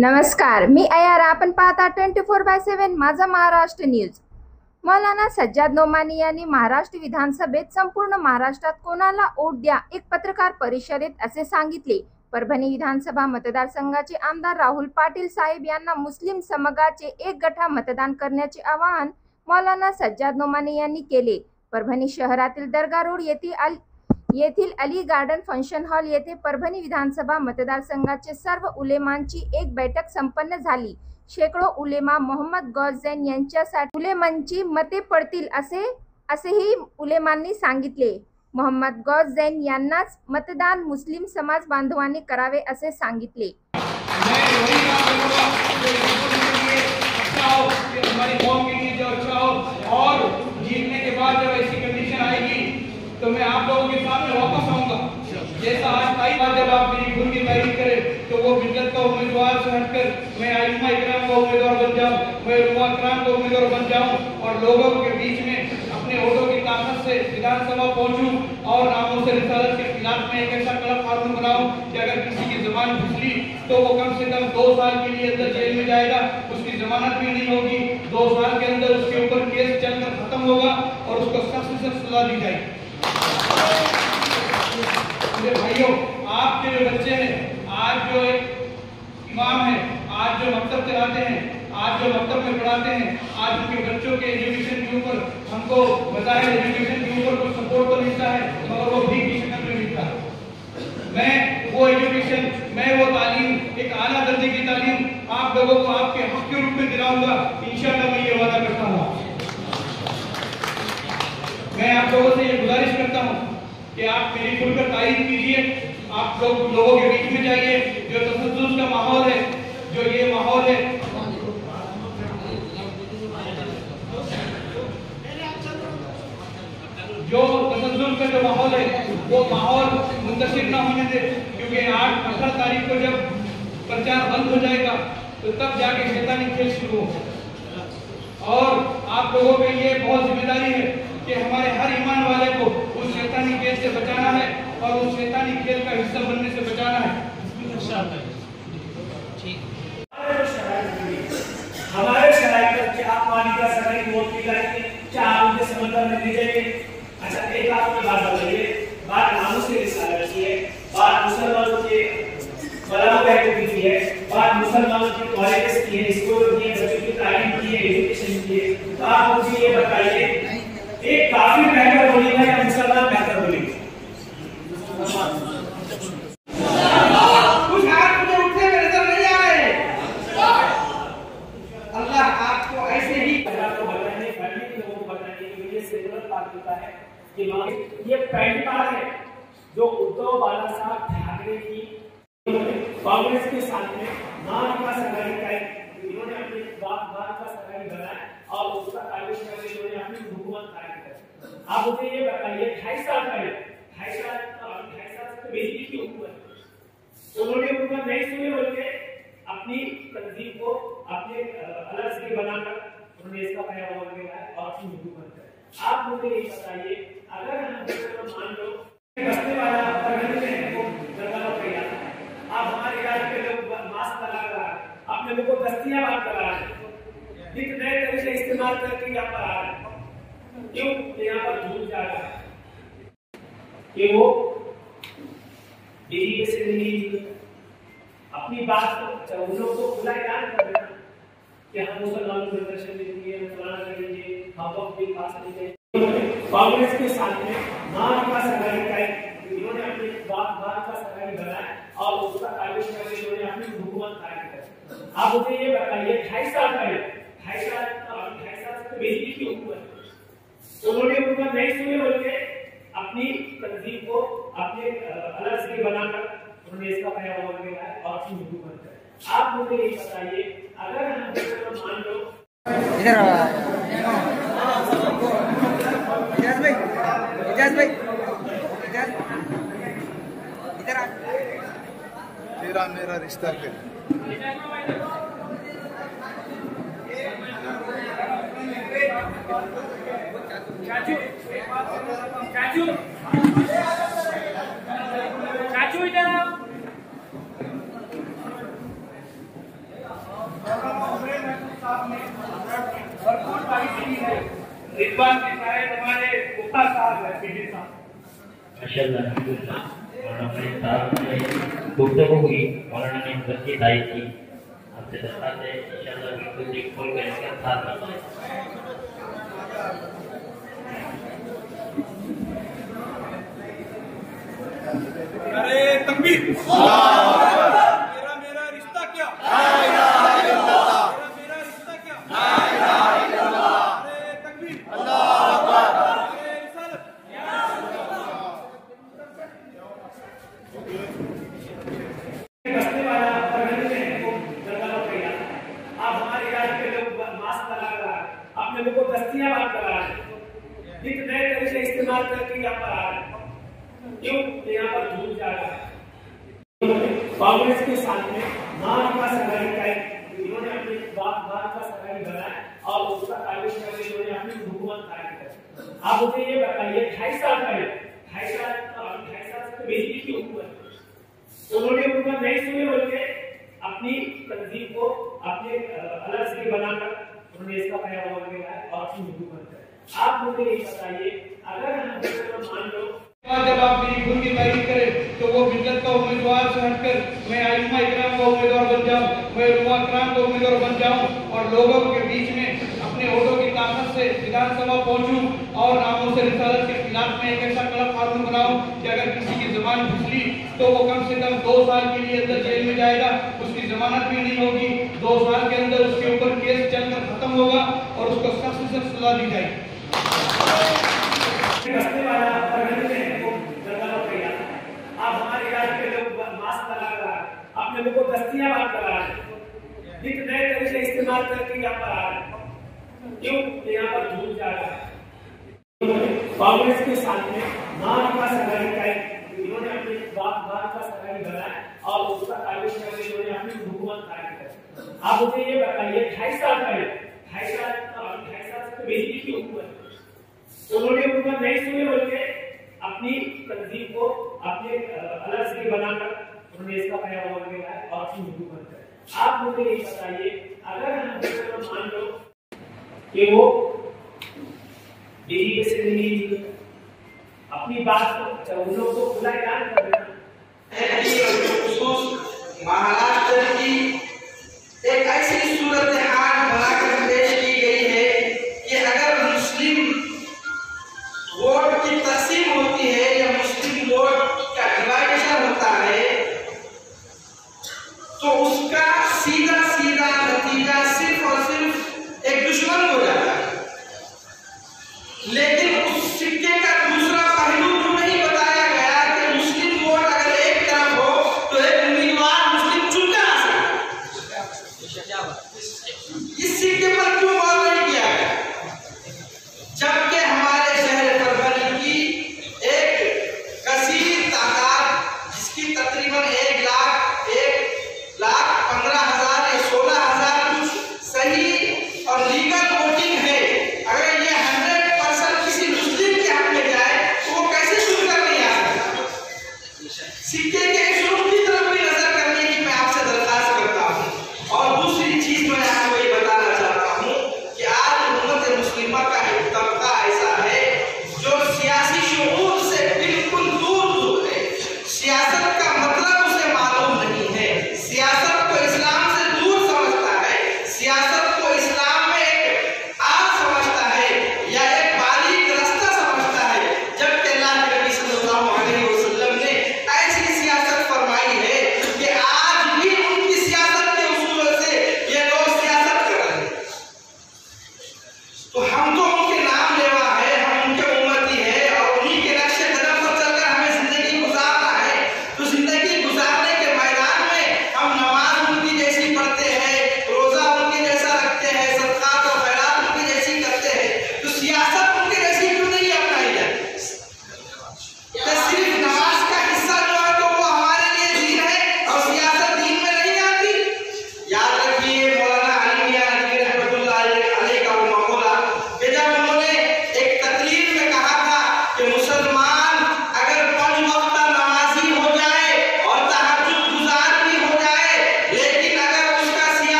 नमस्कार, मी अयार. आपण पाहता 24/7 माझा महाराष्ट्र न्यूज. मौलाना सज्जाद नोमानी यांनी महाराष्ट्र विधानसभेत संपूर्ण महाराष्ट्रात कोणाला वोट द्या एक पत्रकार परिषदेत असे सांगितले. परभणी विधानसभा मतदारसंघाचे आमदार राहुल पाटील साहेब यांना मुस्लिम समाजाचे एक गठा मतदान करण्याचे आवाहन मौलाना सज्जाद नोमानी यांनी केले. परभणी शहरातील दर्गा रोड येथील अली गार्डन फंक्शन हॉल येथे परभणी विधानसभा मतदारसंघाचे सर्व उलेमांची एक बैठक संपन्न झाली. शेकडो उलेमा मोहम्मद गौस जैन यांच्यासाठी उलेमांची मते पडतील असेही उलेमांनी सांगितले. मोहम्मद गौस जैन यांनाच मतदान मुस्लिम समाज बांधवांनी करावे असे सांगितले. तो मैं आप लोगों के सामने वापस आऊंगा। जैसा आज कई बार जब आप मेरी खून की तारीफ करें तो वो बिल्कुल का उम्मीदवार से हटकर मैं आइमा इकराम का उम्मीदवार बन जाऊं, मैं रुमा इकराम का उम्मीदवार बन जाऊं और लोगों के बीच में अपने वोटों की ताकत से विधानसभा पहुंचूं और नामों से रिसालत के खिलाफ में एक ऐसा कड़ा कानून बनाऊं कि अगर किसी की जबान फिसली तो वो कम से कम 2 साल के लिए अंदर जेल में जाएगा, उसकी जमानत भी नहीं होगी, 2 साल के अंदर उसके ऊपर केस चलकर खत्म होगा और उसको सख्त से सख्त सजा दी जाएगी। भाइयों, आपके जो बच्चे हैं, आज जो एक इमाम है, आज जो मकतब चलाते हैं, आज जो मकतब में पढ़ाते हैं, आज उनके बच्चों के एजुकेशन के ऊपर हमको बताया एजुकेशन के ऊपर कुछ सपोर्ट तो मिलता है मगर वो भीख की शक्ल में मिलता है। मैं वो एजुकेशन, मैं वो तालीम, एक आला दर्जे की तालीम आप लोगों को आपके हक के रूप में दिलाऊंगा। इंशाअल्लाह मैं ये वादा करता हूँ। मैं आप लोगों से ये गुजारिश करता हूँ कि आप मेरी खुलकर तारीफ कीजिए, आप लोगों के बीच में जाइए। जो तशद्दुद का माहौल है, जो ये माहौल है, जो तशद्दुद का जो माहौल है वो माहौल मुंतशिर ना होने दे, क्योंकि 18 तारीख को जब प्रचार बंद हो जाएगा तो तब जाके शैतानी खेल शुरू होगा। और आप लोगों के लिए बहुत जिम्मेदारी है कि हमारे हर ईमान वाले को उस शैतानी खेल से बचाना है और उस शैतानी खेल का हिस्सा बनने से बचाना है। हमारे शराइत पर क्या आप पानी का सगाई वोट दिलाएंगे, क्या आप उनके समर्थन में नहीं देंगे? अच्छा, एक आपको बात बताइए, बात नामों से रिसालत की है, बात मुसलमानों के बलाओं की है, बात मुसलमानों के कॉलेजेस की है, स्कूल की है, बच्चों की तालीम की है, एजुकेशन की है। तो आप मुझे ये बताइए, एक काफिर बेहतर बोलेगा या मुसलमान बेहतर बोलेगा? कुछ हाथ मुझे उठते हुए नजर नहीं आ रहे। अल्लाह आपको ऐसे ही आपको बताने पढ़ने के लोगों को बताने के लिए जरूरत बात होता है कि ये पहली बार है जो उद्धव बाला साहब ठाकरे की कांग्रेस के साथ में मान का सरकारी का इन्होंने अपनी बात का सरकारी बनाया और उसका तारीफ करके इन्होंने अपनी हुकूमत कायम की। आप मुझे ये बताइए, 2.5 साल पहले 2.5 साल से बेटी की हुकूमत उन्होंने हुकूमत नहीं सुनी, बोलते अपनी तंजीम को अपने अलग से बनाकर उन्होंने इसका पैगाम लगाया और अपनी हुकूमत कर। आप मुझे ये बताइए, अगर हम मान लो बस्ती वाला परगने में वो जंगलों पे आता है, आप हमारे इलाके के लोग मास्क लगा रहा है, अपने लोगों को दस्तियाबाद करा रहे हैं, एक नए तरीके इस्तेमाल करके यहाँ पर आ रहे हैं। क्यों यहाँ पर झूठ जा रहा है कि वो बीवी से नहीं अपनी बात को उन लोगों को खुला ऐलान कर देना कि हम मुसलमानों को दर्शन देंगे, हम फलाना करेंगे, हम वक्त भी पास करेंगे। कांग्रेस के साथ में मान का सरकारी का इन्होंने अपनी बात का सरकारी बनाया और उसका तारीफ करके इन्होंने अपनी हुकूमत कायम की। आप मुझे ये बताइए, 2.5 साल पहले 2.5 साल से बेटी की हुकूमत उन्होंने हुकूमत नहीं सुनी, बोलते अपनी तंजीम को अपने अलग से बनाकर उन्होंने इसका पैगाम लगाया और अपनी हुकूमत कर। आप मुझे ये बताइए, अगर हम मान लो इजाज भाई इधर आ, तेरा मेरा रिश्ता फिर चाचू चाचू चाचू इधर इस बार सारे हमारे गुप्ता साहब है पीडी साहब माशाअल्लाह और अपने साथ में गुफ्तगू हुई मौलाना ने मुझे हिदायत की आपसे दरख्वास्त है इंशाअल्लाह बिल्कुल ठीक खोल कर इसका साथ दीजिए। अरे तकबीर मेरा मेरा रिश्ता क्या मेरा रिश्ता क्या अरे तकबीर अरे रिसालत बसने वाला प्रबंध में वो जंगलों पे गया। आप हमारे इलाके के लोग मास्क लगा रहा है, अपने लोगों को दस्तियां बांट करा रहे हैं, एक नए तरीके से इस्तेमाल करके यहाँ पर आ रहे हैं। क्यों यहाँ पर झूठ जा रहा है? कांग्रेस के साथ में महात्मा संघाई का इन्होंने अपनी महात्मा संघाई बनाया और उसका ताल्लुक करके इन्होंने अपनी हुकूमत कायम की। आप मुझे ये बताइए 2.5 साल पहले 2.5 साल से बीजेपी की हुकूमत उन्होंने हुकूमत नहीं सुनी बोलते अपनी तंजीम को अपने अलग से बनाकर उन्होंने इसका पैगाम दिया और अपनी हुकूमत है। आप मुझे ये बताइए अगर हम मान लो जब आप मेरी खून की तारीफ करें तो वो मिल्लत का उम्मीदवार से हटकर मैं आइम्मा इकराम का उम्मीदवार बन जाऊं, मैं रुआ इकराम का उम्मीदवार बन जाऊं और लोगों के बीच में अपने वोटों की ताकत से विधानसभा पहुंचूं और नामों से रिसालत के खिलाफ में एक ऐसा कड़ा कानून बनाऊं कि अगर किसी की जबान फिसली तो वो कम से कम 2 साल के लिए अंदर जेल में जाएगा, उसकी जमानत भी नहीं होगी, 2 साल के अंदर उसके ऊपर केस चलकर खत्म होगा और उसको सख्त से सख्त सजा दी जाएगी। आप हमारे इलाके के लोग मास्क लगा रहा है, अपने लोगों को दस्तियां बांट करा रहे हैं, एक नए तरीके से इस्तेमाल करके यहाँ पर आ रहे हैं। क्यों यहाँ पर झूठ जा रहा है? कांग्रेस के साथ में महात्मा संघाई का इन्होंने अपनी महात्मा संघाई बनाया और उसका ताल्लुक करके इन्होंने अपनी हुकूमत कायम की। आप मुझे ये बताइए 2.5 साल पहले 2.5 साल से बीजेपी की हुकूमत उन्होंने हुकूमत नहीं सुनी बोलते अपनी तंजीम को अपने अलग से बनाकर उन्होंने इसका पैगाम दिया और अपनी हुकूमत है। आप मुझे ये बताइए अगर हम मान लो कि वो बीजेपी से नहीं अपनी बात को उन लोगों को खुला ऐलान कर देना। महाराष्ट्र की एक ऐसी सूरत हाल बनाकर पेश की गई है कि अगर मुस्लिम वोट की तकसीम होती है या मुस्लिम वोट का डिवाइडेशन होता है तो उसका सीधा सीधा नतीजा सिर्फ और सिर्फ एक दुश्मन हो जाता है। लेकिन उस सिक्के का दूसरा पहलू जो नहीं बताया गया कि मुस्लिम वोट अगर एक तरफ हो तो एक उम्मीदवार मुस्लिम चुनकर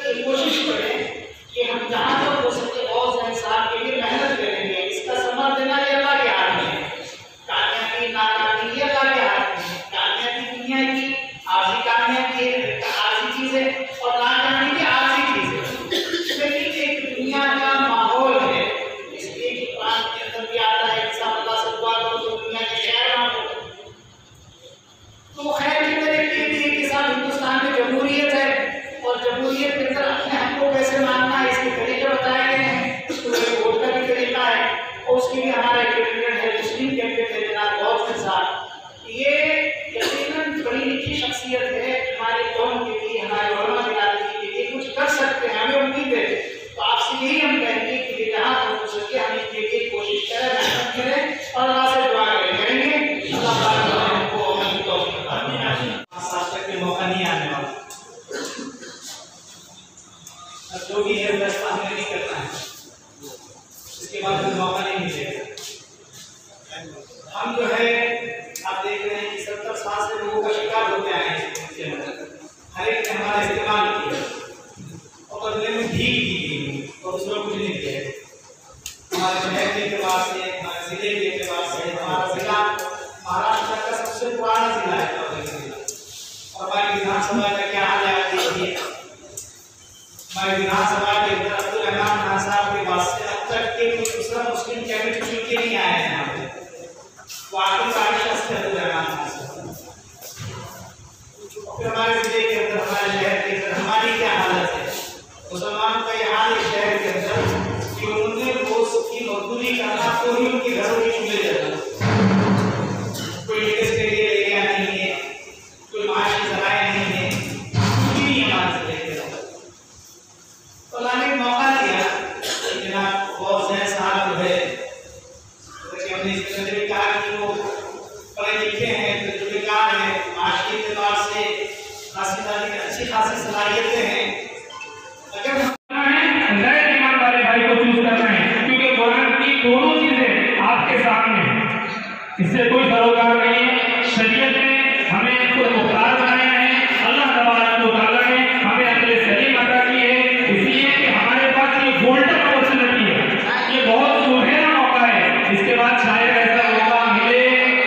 ये कोशिश करें कि हम जहाँ तक हो सके और इंसान के लिए मेहनत करेंगे। इसका समझ देना ये अल्लाह के हाथ में है। कामयाबी नाकामयाबी ये अल्लाह के हाथ में है। कामयाबी दुनिया की आर्जी कामयाबी आर्जी चीज़ है और नाकामयाबी आर्जी चीज़ है। लेकिन एक दुनिया का माहौल है, इसलिए कि कुरान के अंदर भी आता है इंसान अल्लाह से दुआ करो तो दुनिया के शहर ना हो। तो खैर की तरीके भी के साथ हिंदुस्तान में जमहूरियत है और जमहूरियत के अंदर अपने हक को कैसे मानना है इसके तरीके बताए गए हैं। तो ये वोट का भी तरीका है और उसके लिए हमारा एक कैंडिडेट है, मुस्लिम कैंडिडेट है जनाब गौस साहब। ये यकीनन बड़ी लिखी शख्सियत है, हमारे कौम के लिए, हमारे उलमा बिरादरी के लिए कुछ कर सकते हैं, हमें उम्मीद है। तो आपसे यही हम कहेंगे कि जहाँ तक हो सके हम इसके लिए कोशिश करें, मेहनत करें और अल्लाह से दुआ करेंगे। अल्लाह पाक हमको के मौका नहीं आने वाला। अब जो भी है फैसला हमें नहीं करना है, इसके बाद हमें मौका नहीं मिलेगा। हम जो है आप देख रहे हैं कि 70 साल से लोगों का शिकार होते आए हैं। हर एक ने हमारा इस्तेमाल किया और बदले में भीख दी और उसमें कुछ नहीं दिया। हमारे शहर के एतबार से, हमारे जिले के एतबार से, हमारा जिला महाराष्ट्र का सबसे पुराना जिला है और हमारी विधानसभा का क्या हाल है आप देखिए। हमारी विधानसभा के अंदर अब्दुल रहमान खान साहब के बाद से अब तक के कोई दूसरा मुस्लिम कैबिनेट चुन के नहीं आए हैं यहाँ पे। वो आखिरी शख्स थे अब्दुल रहमान खान साहब। फिर हमारे जिले के अंदर, हमारे शहर के अंदर हमारी क्या हालत है। मुसलमानों का ये हाल है शहर के अंदर कि उन्होंने रोज की मजदूरी करना तो ही उनके घरों की चूल्हे जलना। कोई लेटेस्ट के लिए ले गया नहीं है, कोई माशी जराए नहीं है, कुछ नहीं हमारे से लेके तो अल्लाह ने मौका दिया। जनाब बहुत से साहब जो है कि हमने इसके अंदर भी कहा कि वो पढ़े लिखे हैं, तजुर्बेकार हैं, माशी के एतबार से अच्छी खासी सलाहियतें हैं। अगर नए ईमान वाले भाई को चूज करना है, क्योंकि कुरान की दोनों चीजें आपके सामने हैं, इससे कोई सरोकार नहीं है। शरीयत ने हमें खुद मुख्तार बनाया है, अल्लाह तबारक व तआला ने हमें अक्ल सलीम अता की है, इसलिए कि हमारे पास ये गोल्डन अपॉर्चुनिटी है, ये बहुत सुनहरा मौका है। इसके बाद शायद ऐसा मौका मिले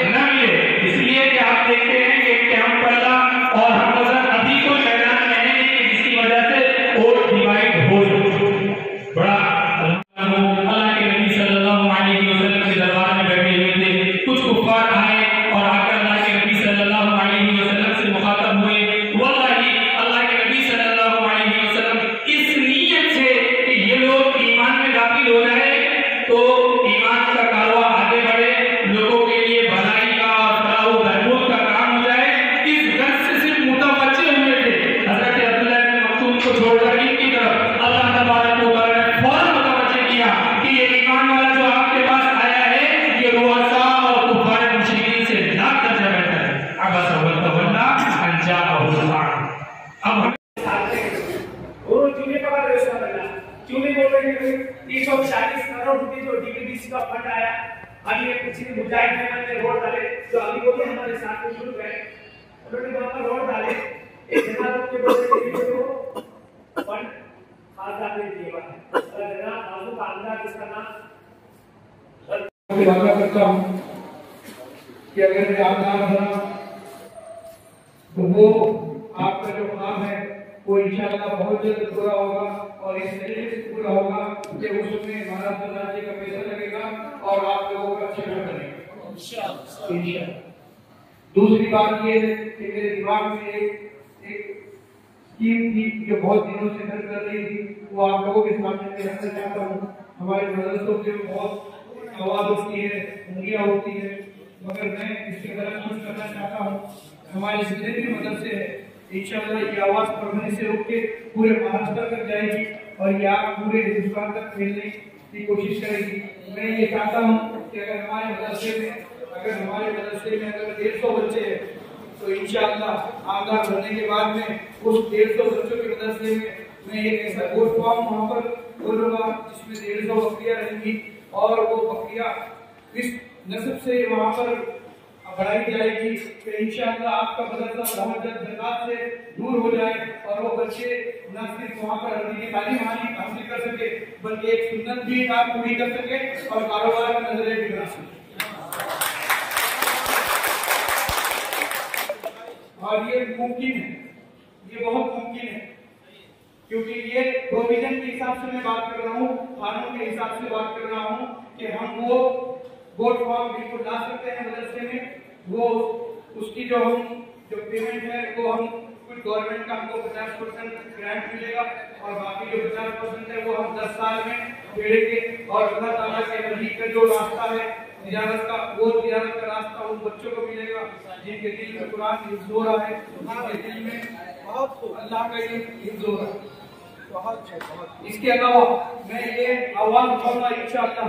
न मिले, इसलिए कि आप देखते हैं कि कैंप पल्ला और हम नजर अभी कोई मैदान में है नहीं जिसकी वजह से वोट डिवाइड हो जाए। बड़ा अल्लाह के नबी सल्लल्लाहु अलैहि वसल्लम के दरबार में बैठे हुए थे, कुछ कुफ्फार आए और आकर अल्लाह के नबी सल्लल्लाहु अलैहि वसल्लम से मुखातब हुए। वल्लाही अल्लाह के नबी सल्लल्लाहु अलैहि वसल्लम इस नीयत से कि ये लोग ईमान में दाखिल हो जाए तो ईमान का कारवा आगे बढ़े, लोगों के लिए भलाई का और फलाह बहबूद का काम हो जाए, इस गर्ज से सिर्फ मुतवज्जे हुए थे। हजरत अब्दुल्लाह इब्न मक्तूम को छोड़कर इनकी तरफ अल्लाह तबारक व तआला ने फौरन मुतवज्जे किया कि ये ईमान वाला जो आपके पास आया है ये रुअसा और कुफार मुशरिकीन से लाख दर्जा बेहतर है। अबस व तवल्ला अन जाअहुल अअमा। अब हम और चूल्हे का बात व्यवस्था करना, चूल्हे बोल रहे हैं 340 करोड़ रुपए जो डीपीडीसी का फंड आया, अभी ये कुछ ही मुजाहिद ने रोड डाले जो अभी वो भी हमारे साथ में शुरू गए, उन्होंने वहां पर रोड डाले। एक जनाब के बोलते हैं को फंड खासा दे दिया है, जनाब बाजू का अंदाज इसका नाम वादा करता हूं कि अगर मैं आमदार बना तो वो आपका जो काम है वो इंशाअल्लाह बहुत जल्द पूरा होगा और इस तरीके से पूरा होगा कि उसमें महाराष्ट्र राज्य का पैसा लगेगा और आप लोगों का अच्छा बनेगा इंशाअल्लाह। दूसरी बात ये है कि मेरे दिमाग में एक स्कीम थी जो बहुत दिनों से घर कर रही थी, वो आप लोगों के सामने मैं रखना चाहता हूँ। हमारे मदरसों से बहुत आवाज होती है, उंगलियां होती है, मगर मैं इसके गलत कुछ करना चाहता हूँ। हमारे जितने भी मदरसे हैं इंशाअल्लाह ये आवाज परमानेंट से रोक के पूरे महाराष्ट्र तक जाएगी और ये आप पूरे हिंदुस्तान तक फैलने की कोशिश करेगी। मैं ये चाहता हूँ कि अगर हमारे मदरसे में अगर 150 बच्चे हैं तो इंशाअल्लाह आमदार बनने के बाद में उस 150 बच्चों के मदरसे में मैं एक ऐसा गोश्त फार्म वहाँ पर खोलूंगा जिसमें 150 बकरियां रहेंगी और वो बकरियां इस नस्ब से वहाँ पर बढ़ाई जाएगी कि इंशाअल्लाह आपका मदरसा बहुत जल्द जकात से दूर हो जाए और वो बच्चे न सिर्फ वहाँ पर अरबी की तालीम हासिल कर सके बल्कि एक सुन्नत भी आप पूरी कर सके और कारोबार में नजरें भी बना सके। और ये मुमकिन है, ये बहुत मुमकिन है, क्योंकि ये प्रोविजन के हिसाब से मैं बात कर रहा हूँ, कानून के हिसाब से बात कर रहा हूँ कि हम वो बोर्ड फॉर्म बिल्कुल ला सकते हैं मदरसे में। वो उसकी जो पेमेंट है वो हम कुछ गवर्नमेंट का हमको 50% ग्रांट मिलेगा और बाकी जो 50% है वो हम 10 साल में फेडेंगे। और अल्लाह ताला के नबी का जो रास्ता है तिजारत का, वो तिजारत का रास्ता उन बच्चों को मिलेगा जिनके दिल में कुरान हिफ्ज़ हो रहा है, जिनके दिल में अल्लाह का हिफ्ज़ हो रहा है। इसके अलावा मैं ये आवाज उठाऊंगा इंशाअल्लाह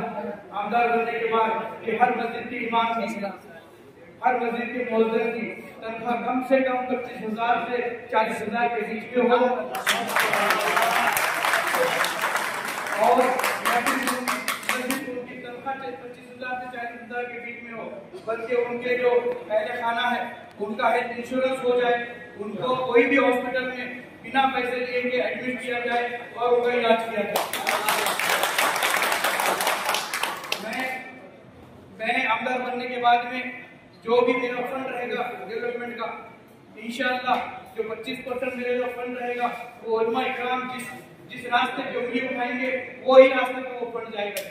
आमदार बनने के बाद कि हर मस्जिद के इमाम की, हर मस्जिद के मुअज्जिन की तनख्वाह कम से कम 25,000 से 40,000 के बीच में हो। और मस्जिद उनकी तनख्वाह 25,000 से 40,000 के बीच में हो, बल्कि उनके जो अहले खाना है उनका हेल्थ इंश्योरेंस हो जाए, उनको कोई भी हॉस्पिटल में बिना पैसे लिए के एडमिट किया जाए और उनका इलाज किया जाए। मैं आमदार बनने के बाद में जो भी मेरा फंड रहेगा डेवलपमेंट का, इंशाअल्लाह जो 25% मेरे जो फंड रहेगा वो उलमा इकराम जिस रास्ते पे उंगली उठाएंगे वो ही रास्ते पे वो फंड जाएगा।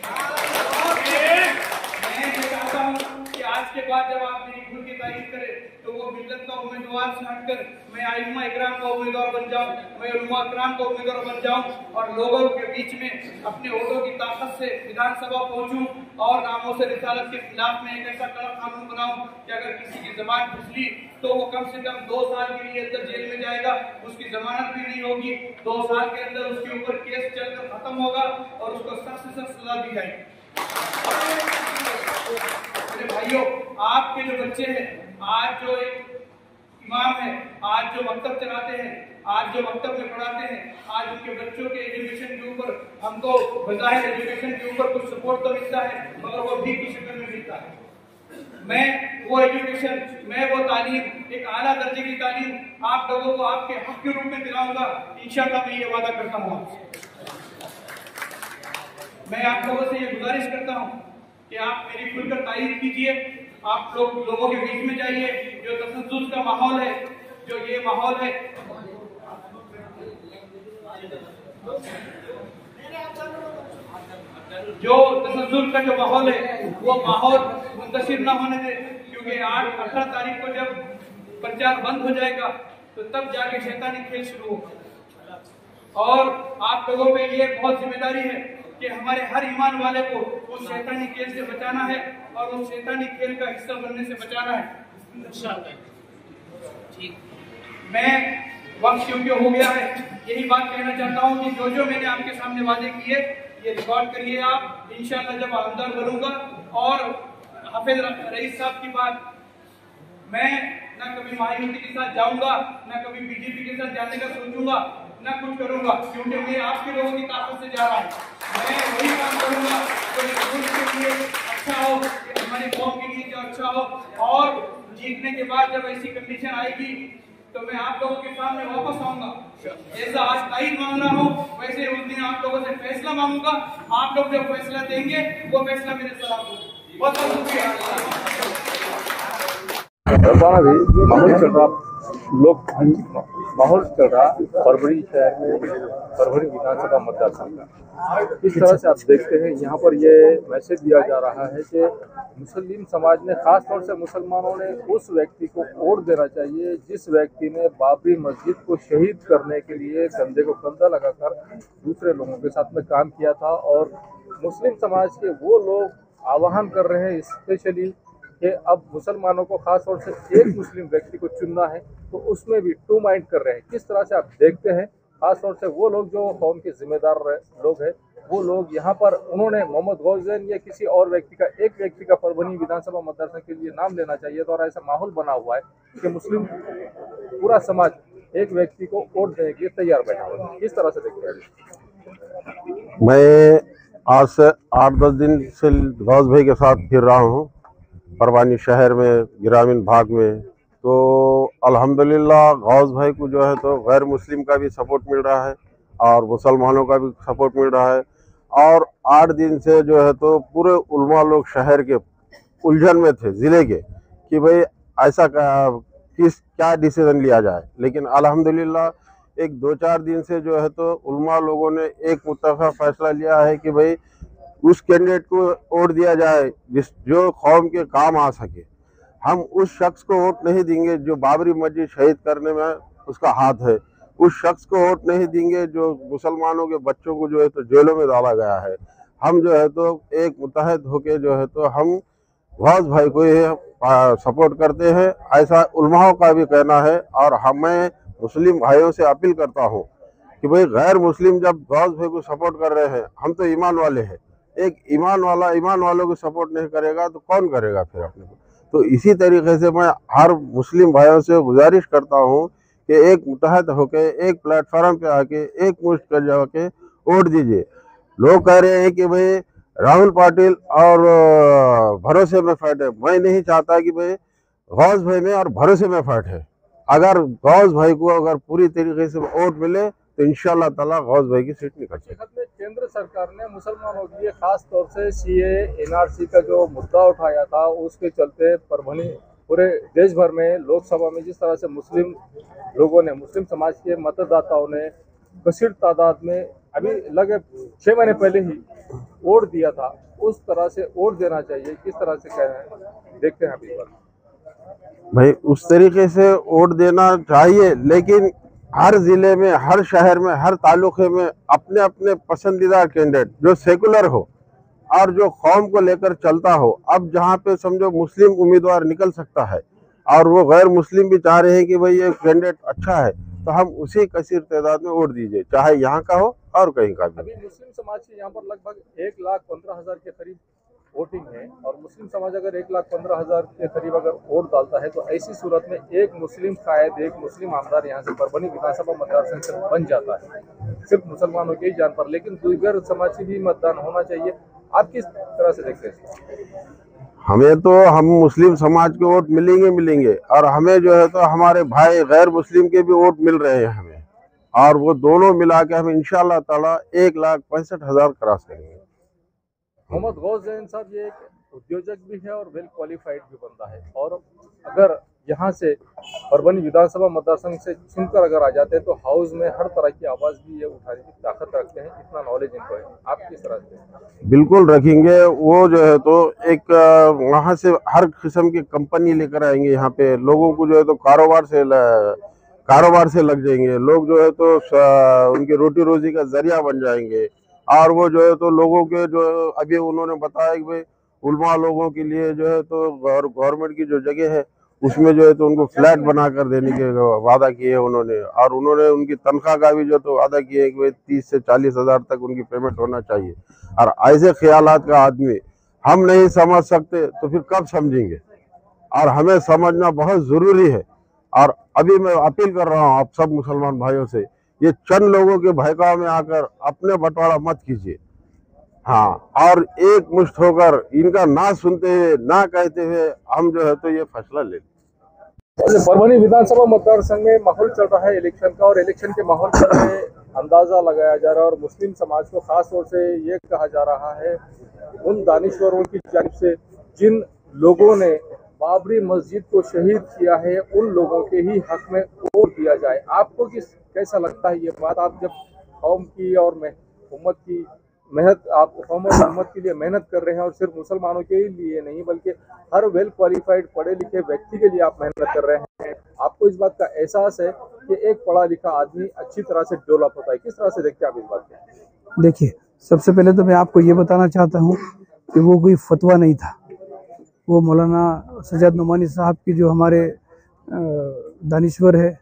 मैं ये चाहता हूँ कि आज के बाद जब आप मेरी खुद की तारीफ करें तो वो मिल्लत का उम्मीदवार से हटकर मैं आइम्मा इकराम का उम्मीदवार बन जाऊं, मैं उलमा इकराम का उम्मीदवार बन जाऊं और लोगों के बीच में अपने वोटों की ताकत से विधानसभा पहुंचूं और नामों से रिसालत के खिलाफ में एक ऐसा कड़क कानून बनाऊं कि अगर किसी की जबान फिसली तो वो कम से कम 2 साल के लिए अंदर जेल में जाएगा, उसकी जमानत भी नहीं होगी, 2 साल के अंदर उसके ऊपर केस चलकर खत्म होगा और उसको सख्त से सख्त सजा दी जाएगी। मेरे भाइयों, आपके जो बच्चे हैं, आज जो एक इमाम है, आज जो मकतब चलाते हैं, आज जो मकतब में पढ़ाते हैं, आज उनके बच्चों के एजुकेशन के ऊपर हमको बज़ाहिर एजुकेशन के ऊपर कुछ सपोर्ट तो मिलता है मगर वो भी की शक्ल में मिलता है। मैं वो एजुकेशन, मैं वो तालीम, एक आला दर्जे की तालीम आप लोगों को आपके हक के रूप में दिलाऊंगा इंशाअल्लाह। मैं ये वादा करता हूँ आपसे। मैं आप लोगों से ये गुजारिश करता हूँ कि आप मेरी खुलकर तारीफ कीजिए, आप लोगों के बीच में जाइए। जो तशद्दुद का माहौल है, जो ये माहौल है, जो तशद्दुद का जो माहौल है वो माहौल मुंतशिर न होने दे, क्योंकि 18 तारीख को जब प्रचार बंद हो जाएगा तो तब जाके शैतानी खेल शुरू होगा। और आप लोगों पे ये बहुत जिम्मेदारी है कि हमारे हर ईमान वाले को उस शैतानी खेल से बचाना है और उस शैतानी खेल का हिस्सा बनने से बचाना है। ठीक, मैं वक्त क्योंकि हो गया है, यही बात कहना चाहता हूँ कि जो मैंने आपके सामने वादे किए ये रिकॉर्ड करिए आप। इंशाअल्लाह जब आमदार बनूंगा और हाफिज रईस साहब की बात, मैं ना कभी मायूसी के साथ जाऊंगा, ना कभी बीजेपी के साथ जाने का सोचूंगा, ना कुछ करूंगा, क्योंकि मैं आपके लोगों की ताकत से जा रहा हूँ। मैं वही काम करूंगा जो इस मुल्क के लिए अच्छा हो, हमारी कौम के लिए जो अच्छा हो। और जीतने के बाद जब ऐसी कंडीशन आएगी तो मैं आप लोगों के सामने वापस आऊंगा। जैसा आज तारीख मांग रहा हूँ वैसे उस दिन आप लोगों से फैसला मांगूंगा। आप लोग जो फैसला देंगे वो फैसला मेरे सलाम होगा। बहुत बहुत शुक्रिया। माहौल चल रहा फरवरी शहर में, फरवरी विधानसभा मतदान का इस तरह से आप देखते हैं यहाँ पर ये मैसेज दिया जा रहा है कि मुस्लिम समाज ने, खास तौर से मुसलमानों ने उस व्यक्ति को वोट देना चाहिए जिस व्यक्ति ने बाबरी मस्जिद को शहीद करने के लिए कंधे को कंधा लगाकर दूसरे लोगों के साथ में काम किया था। और मुस्लिम समाज के वो लोग आह्वान कर रहे हैं स्पेशली कि अब मुसलमानों को खास तौर से एक मुस्लिम व्यक्ति को चुनना है, तो उसमें भी टू माइंड कर रहे हैं। किस तरह से आप देखते हैं, खास तौर से वो लोग जो कौम के जिम्मेदार लोग हैं, वो लोग यहाँ पर उन्होंने मोहम्मद गौज़ैन या किसी और व्यक्ति का, एक व्यक्ति का परभनी विधानसभा मतदान के लिए नाम लेना चाहिए था और ऐसा माहौल बना हुआ है कि मुस्लिम पूरा समाज एक व्यक्ति को वोट देने के लिए तैयार बैठा हुआ है। किस तरह से देखते हैं? मैं आज से 8-10 दिन से गौस भाई के साथ फिर रहा हूँ परवानी शहर में, ग्रामीण भाग में। तो अल्हम्दुलिल्लाह गौस भाई को जो है तो गैर मुस्लिम का भी सपोर्ट मिल रहा है और मुसलमानों का भी सपोर्ट मिल रहा है। और 8 दिन से जो है तो पूरे उलमा लोग शहर के उलझन में थे, ज़िले के, कि भाई ऐसा क्या डिसीजन लिया जाए। लेकिन अल्हम्दुलिल्लाह एक 2-4 दिन से जो है तो उलमा लोगों ने एक मुत्तफ़ा फैसला लिया है कि भाई उस कैंडिडेट को वोट दिया जाए जो कौम के काम आ सके। हम उस शख्स को वोट नहीं देंगे जो बाबरी मस्जिद शहीद करने में उसका हाथ है, उस शख्स को वोट नहीं देंगे जो मुसलमानों के बच्चों को जो है तो जेलों में डाला गया है। हम जो है तो एक मुत्तहद होके जो है तो हम गौस भाई को ये सपोर्ट करते हैं, ऐसा उलमाओं का भी कहना है। और मैं मुस्लिम भाइयों से अपील करता हूँ कि भाई गैर मुस्लिम जब गौस भाई को सपोर्ट कर रहे हैं, हम तो ईमान वाले हैं, एक ईमान वालों को सपोर्ट नहीं करेगा तो कौन करेगा फिर अपने को। तो इसी तरीके से मैं हर मुस्लिम भाइयों से गुजारिश करता हूँ कि एक मुत्तहद होके एक प्लेटफॉर्म पे आके एक मुश्त कर जाके वोट दीजिए। लोग कह रहे हैं कि भाई राहुल पाटिल और भरोसे में फाइट है। मैं नहीं चाहता कि भाई गौस भाई में और भरोसे में फाइट है। अगर गौस भाई को अगर पूरी तरीके से वोट मिले तो इंशाल्लाह ताला गौस भाई की सीट निकल जाएगी। केंद्र सरकार ने मुसलमानों के लिए खास तौर से सीए एनआरसी का जो मुद्दा उठाया था, उसके चलते परभणी पूरे देश भर में लोकसभा में जिस तरह से मुस्लिम लोगों ने, मुस्लिम समाज के मतदाताओं ने कसीर तादाद में अभी लगे 6 महीने पहले ही वोट दिया था, उस तरह से वोट देना चाहिए। किस तरह से कह रहे हैं, देखते हैं अभी भाई उस तरीके से वोट देना चाहिए, लेकिन हर जिले में, हर शहर में, हर तालुके में अपने अपने पसंदीदा कैंडिडेट जो सेकुलर हो और जो कौम को लेकर चलता हो। अब जहाँ पे समझो मुस्लिम उम्मीदवार निकल सकता है और वो गैर मुस्लिम भी चाह रहे हैं कि भाई ये कैंडिडेट अच्छा है, तो हम उसी कसीर तादाद में वोट दीजिए, चाहे यहाँ का हो और कहीं का भी। अभी मुस्लिम समाज के यहाँ पर लगभग 1,15,000 के करीब वोटिंग है और मुस्लिम समाज अगर 1,15,000 के करीब अगर वोट डालता है तो ऐसी सूरत में एक मुस्लिम कायद, एक मुस्लिम आमदार यहाँ से परभणी विधानसभा मतदार संघ से बन जाता है, सिर्फ मुसलमानों के ही जान पर। लेकिन दीगर समाज से भी मतदान होना चाहिए। आप किस तरह से देखते हैं? हम मुस्लिम समाज के वोट मिलेंगे और हमें जो है तो हमारे भाई गैर मुस्लिम के भी वोट मिल रहे हैं हमें, और वो दोनों मिला के हम इंशाल्लाह ताला 1,65,000 क्रॉस करेंगे। मोहम्मद गौस जैन साहब ये एक उद्योजक भी है और वेल क्वालिफाइड भी बंदा है, और अगर यहाँ से परभणी विधानसभा मतदार संघ से चुनकर अगर आ जाते हैं तो हाउस में हर तरह की आवाज़ भी ये उठाने की ताकत रखते हैं, इतना नॉलेज इनको है। आप किस तरह से? बिल्कुल रखेंगे। वो जो है तो एक वहाँ से हर किस्म की कंपनी लेकर आएंगे यहाँ पे, लोगों को जो है तो कारोबार से लग जाएंगे, लोग जो है तो उनकी रोटी रोजी का जरिया बन जाएंगे। और वो जो है तो लोगों के जो अभी उन्होंने बताया कि भाई उलमा लोगों के लिए जो है तो गवर्नमेंट की जो जगह है उसमें जो है तो उनको फ्लैट बना कर देने के वादा किए उन्होंने, और उन्होंने उनकी तनख्वाह का भी जो तो वादा किया कि भाई 30 से 40 हज़ार तक उनकी पेमेंट होना चाहिए। और ऐसे ख्यालात का आदमी हम नहीं समझ सकते तो फिर कब समझेंगे, और हमें समझना बहुत ज़रूरी है। और अभी मैं अपील कर रहा हूँ आप सब मुसलमान भाइयों से, ये चंद लोगों के भयकाव में आकर अपने बंटवारा मत कीजिए। हाँ, और एक मुश्त होकर इनका ना सुनते हुए, ना कहते हुए हम जो है तो ये फैसला ले। परभणी विधानसभा मतदार संघ में माहौल चल रहा है इलेक्शन का, और इलेक्शन के माहौल में अंदाजा लगाया जा रहा है, और मुस्लिम समाज को खास तौर से ये कहा जा रहा है उन दानिश्वरों की जानिब से जिन लोगों ने बाबरी मस्जिद को शहीद किया है, उन लोगों के ही हक में वोट दिया जाए। आपको कैसा लगता है ये बात? आप जब कौम की और उम्मत की मेहनत, आप कौम और उम्मत के लिए मेहनत कर रहे हैं, और सिर्फ मुसलमानों के लिए नहीं बल्कि हर वेल क्वालिफाइड पढ़े लिखे व्यक्ति के लिए आप मेहनत कर रहे हैं, आपको इस बात का एहसास है कि एक पढ़ा लिखा आदमी अच्छी तरह से डेवलप होता है। किस तरह से देखते हैं आप इस बात को? देखिए, सबसे पहले तो मैं आपको ये बताना चाहता हूँ कि वो कोई फतवा नहीं था, वो मौलाना सज्जाद नोमानी साहब की जो हमारे दानिश्वर है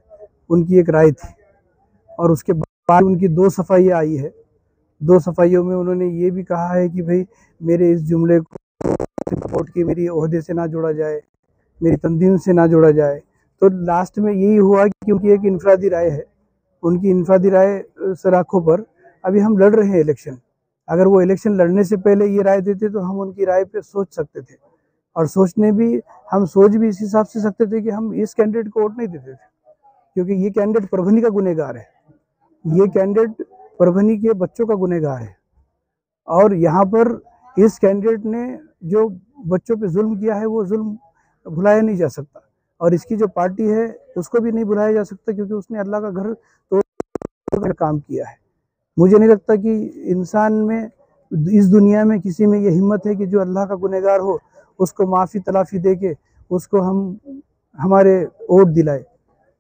उनकी एक राय थी, और उसके बाद उनकी 2 सफाइयाँ आई है। 2 सफाइयों में उन्होंने ये भी कहा है कि भाई मेरे इस जुमले को वोट की मेरी ओहदे से ना जोड़ा जाए, मेरी तंजीम से ना जोड़ा जाए। तो लास्ट में यही हुआ कि उनकी एक इनफरादी राय है, उनकी इनफरादी राय सराखों पर अभी हम लड़ रहे हैं इलेक्शन। अगर वो इलेक्शन लड़ने से पहले ये राय देते तो हम उनकी राय पे सोच सकते थे, और हम सोच भी इस हिसाब से सकते थे कि हम इस कैंडिडेट को वोट नहीं देते थे, क्योंकि ये कैंडिडेट परभनी का गुनहगार है, ये कैंडिडेट परभनी के बच्चों का गुनहगार है। और यहाँ पर इस कैंडिडेट ने जो बच्चों पे जुल्म किया है वो जुल्म भुलाया नहीं जा सकता, और इसकी जो पार्टी है उसको भी नहीं भुलाया जा सकता, क्योंकि उसने अल्लाह का घर तोड़कर काम किया है। मुझे नहीं लगता कि इंसान में, इस दुनिया में किसी में ये हिम्मत है कि जो अल्लाह का गुनहगार हो उसको माफ़ी तलाफ़ी दे के उसको हम हमारे वोट दिलाए।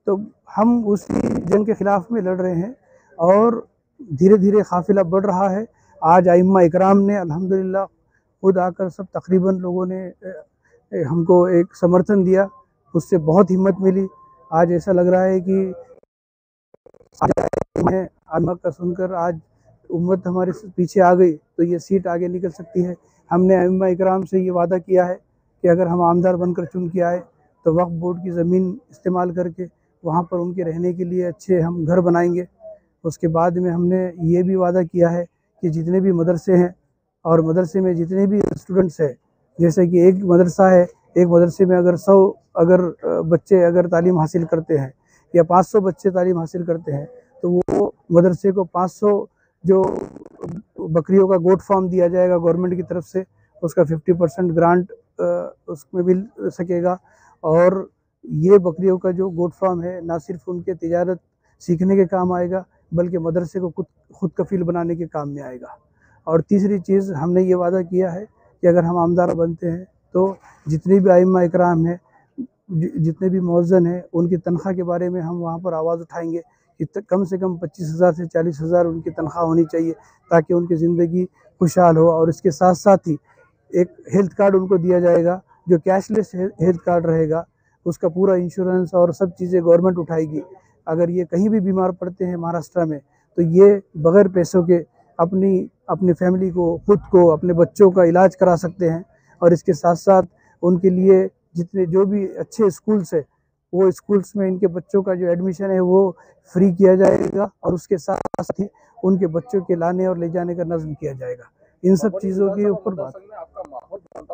तो हम उसी जंग के ख़िलाफ़ में लड़ रहे हैं और धीरे धीरे काफ़िला बढ़ रहा है। आज आइम्मा इकराम ने अल्हम्दुलिल्लाह खुद आकर सब तकरीबन लोगों ने हमको एक समर्थन दिया, उससे बहुत हिम्मत मिली। आज ऐसा लग रहा है कि मैं आइम्मा का सुनकर आज उम्मत हमारे पीछे आ गई तो ये सीट आगे निकल सकती है। हमने आइम्मा इकराम से ये वादा किया है कि अगर हम आमदार बनकर चुन के आए तो वक्फ बोर्ड की ज़मीन इस्तेमाल करके वहाँ पर उनके रहने के लिए अच्छे हम घर बनाएंगे। उसके बाद में हमने ये भी वादा किया है कि जितने भी मदरसे हैं और मदरसे में जितने भी स्टूडेंट्स हैं, जैसे कि एक मदरसा है, एक मदरसे में अगर 100 बच्चे अगर तालीम हासिल करते हैं या 500 बच्चे तालीम हासिल करते हैं तो वो मदरसे को 500 जो बकरियों का गोट फार्म दिया जाएगा गवर्नमेंट की तरफ से, उसका 50% ग्रांट उसमें मिल सकेगा। और ये बकरियों का जो गोट फार्म है ना सिर्फ उनके तिजारत सीखने के काम आएगा बल्कि मदरसे को खुद कफील बनाने के काम में आएगा। और तीसरी चीज़ हमने ये वादा किया है कि अगर हम आमदार बनते हैं तो जितनी भी आइम्मा इकराम हैं, जितने भी मौज़न हैं, उनकी तनख्वाह के बारे में हम वहाँ पर आवाज़ उठाएंगे कि कम से कम 25,000 से 40,000 उनकी तनख्वाह होनी चाहिए ताकि उनकी ज़िंदगी खुशहाल हो। और इसके साथ साथ ही एक हेल्थ कार्ड उनको दिया जाएगा जो कैशलेस हेल्थ कार्ड रहेगा, उसका पूरा इंश्योरेंस और सब चीज़ें गवर्नमेंट उठाएगी। अगर ये कहीं भी बीमार पड़ते हैं महाराष्ट्र में तो ये बग़ैर पैसों के अपनी फैमिली को, खुद को, अपने बच्चों का इलाज करा सकते हैं। और इसके साथ साथ उनके लिए जितने जो भी अच्छे स्कूल्स है वो स्कूल्स में इनके बच्चों का जो एडमिशन है वो फ्री किया जाएगा और उसके साथ साथ ही उनके बच्चों के लाने और ले जाने का नज़्म किया जाएगा। इन सब चीज़ों के ऊपर बात आपका माहौल बनता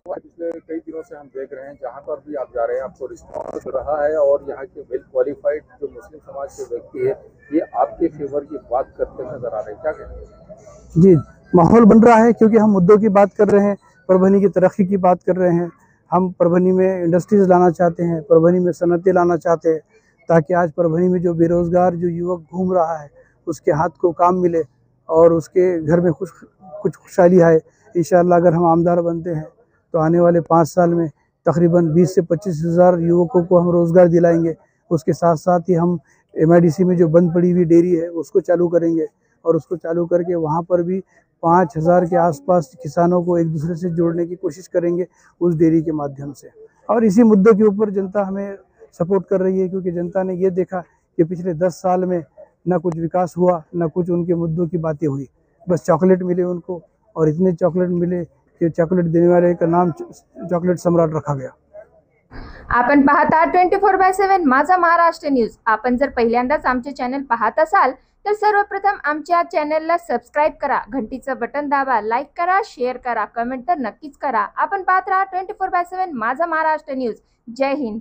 हुआ पिछले कई दिनों से हम देख रहे हैं, जहाँ पर भी आप जा रहे हैं आपको रिस्पॉन्स रहा है और यहाँ के वेल क्वालिफाइड जो मुस्लिम समाज के व्यक्ति है ये आपके फेवर की बात करते नजर आ रहे हैं, क्या कहें? जी, माहौल बन रहा है क्योंकि हम मुद्दों की बात कर रहे हैं, परभनी की तरक्की की बात कर रहे हैं। हम परभनी में इंडस्ट्रीज़ लाना चाहते हैं, परभनी में सनतें लाना चाहते हैं ताकि आज परभनी में जो बेरोज़गार जो युवक घूम रहा है उसके हाथ को काम मिले और उसके घर में कुछ खुशहाली आए। इंशाअल्लाह अगर हम आमदार बनते हैं तो आने वाले 5 साल में तकरीबन 20 से 25,000 युवकों को हम रोज़गार दिलाएंगे। उसके साथ साथ ही हम MIDC में जो बंद पड़ी हुई डेयरी है उसको चालू करेंगे और उसको चालू करके वहाँ पर भी 5,000 के आसपास किसानों को एक दूसरे से जोड़ने की कोशिश करेंगे उस डेयरी के माध्यम से। और इसी मुद्दों के ऊपर जनता हमें सपोर्ट कर रही है क्योंकि जनता ने ये देखा कि पिछले 10 साल में ना कुछ विकास हुआ, ना कुछ उनके मुद्दों की बातें हुई, बस चॉकलेट मिले उनको और इतने चॉकलेट मिले की चॉकलेट देने वाले का नाम चॉकलेट सम्राट रखा गया। आपण पाहता 24/7 माझा महाराष्ट्र न्यूज। आपण जर पहिल्यांदाच आमचे चॅनल पाहत असाल तर सर्वप्रथम आमच्या चॅनलला सबस्क्राइब करा, घंटीचं बटन दाबा, लाईक करा, शेअर करा, कमेंट तर नक्कीच करा। आपण पाहत राहा 24/7 माझा महाराष्ट्र न्यूज। जय हिंद।